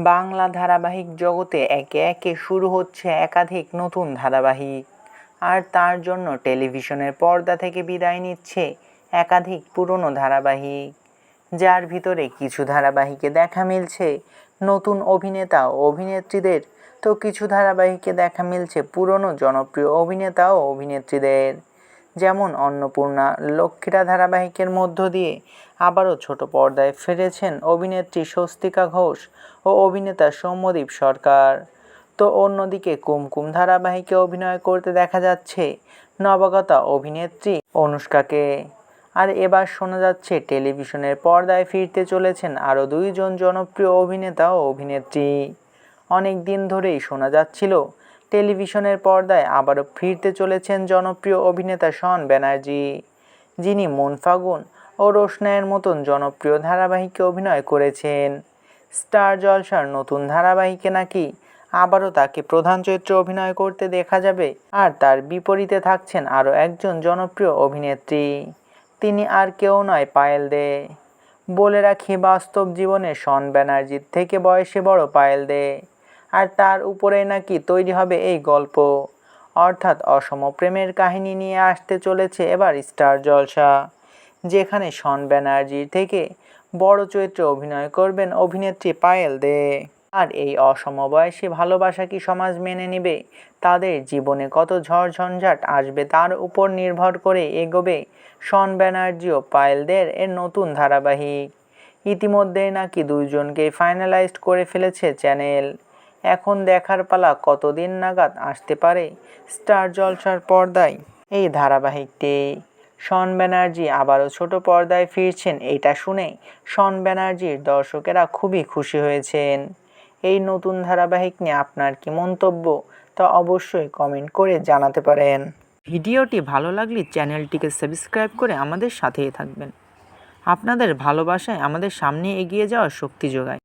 বাংলা ধারাবাহিক জগতে একে একে শুরু হচ্ছে একাধিক নতুন ধারাবাহিক। আর তার জন্য টেলিভিশনের পর্দা থেকে বিদায় নিচ্ছে একাধিক পুরনো ধারাবাহিক, যার ভিতরে কিছু ধারাবাহিকে দেখা মিলছে নতুন অভিনেতা ও অভিনেত্রীদের, তো কিছু ধারাবাহিকে দেখা মিলছে পুরনো জনপ্রিয় অভিনেতা ও অভিনেত্রীদের। যেমন অন্নপূর্ণা, লক্ষ্মীরা ধারাবাহিকের মধ্য দিয়ে আবারও ছোট পর্দায় ফিরেছেন অভিনেত্রী স্বস্তিকা ঘোষ ও অভিনেতা সৌম্যদীপ সরকার। তো অন্যদিকে কুমকুম ধারাবাহিকে অভিনয় করতে দেখা যাচ্ছে নবাগতা অভিনেত্রী অনুষ্কাকে। আর এবার শোনা যাচ্ছে টেলিভিশনের পর্দায় ফিরতে চলেছেন আরও দুইজন জনপ্রিয় অভিনেতা ও অভিনেত্রী। অনেক দিন ধরেই শোনা যাচ্ছিল টেলিভিশনের পর্দায় আবারও ফিরতে চলেছেন জনপ্রিয় অভিনেতা শন ব্যানার্জি, যিনি মন ফাগুন ও রোশনাইয়ের মতন জনপ্রিয় ধারাবাহিকে অভিনয় করেছেন। স্টার জলসার নতুন ধারাবাহিকে নাকি আবারও তাকে প্রধান চরিত্রে অভিনয় করতে দেখা যাবে। আর তার বিপরীতে থাকছেন আরও একজন জনপ্রিয় অভিনেত্রী, তিনি আর কেউ নয় পায়েল দে। বলে রাখি, বাস্তব জীবনে শন ব্যানার্জির থেকে বয়সে বড় পায়েল দে, আর তার উপরেই নাকি তৈরি হবে এই গল্প। অর্থাৎ অসম প্রেমের কাহিনী নিয়ে আসতে চলেছে এবার স্টার জলসা, যেখানে শন ব্যানার্জির থেকে বড় চরিত্রে অভিনয় করবেন অভিনেত্রী পায়েল দে। আর এই অসমবয়সী ভালোবাসা কি সমাজ মেনে নেবে, তাদের জীবনে কত ঝড় ঝঞ্ঝাট আসবে তার উপর নির্ভর করে এগোবে শন ব্যানার্জি ও পায়েল দের এর নতুন ধারাবাহিক। ইতিমধ্যেই নাকি দুইজনকেই ফাইনালাইজড করে ফেলেছে চ্যানেল। এখন দেখার পালা কতদিন নাগাদ আসতে পারে স্টার জলসার পর্দায় এই ধারাবাহিকটি। শন ব্যানার্জি আবারও ছোট পর্দায় ফিরছেন, এটা শুনে শন ব্যানার্জির দর্শকেরা খুবই খুশি হয়েছেন। এই নতুন ধারাবাহিক নিয়ে আপনার কি মন্তব্য, তা অবশ্যই কমেন্ট করে জানাতে পারেন। ভিডিওটি ভালো লাগলে চ্যানেলটিকে সাবস্ক্রাইব করে আমাদের সাথেই থাকবেন। আপনাদের ভালোবাসায় আমাদের সামনে এগিয়ে যাওয়ার শক্তি যোগায়।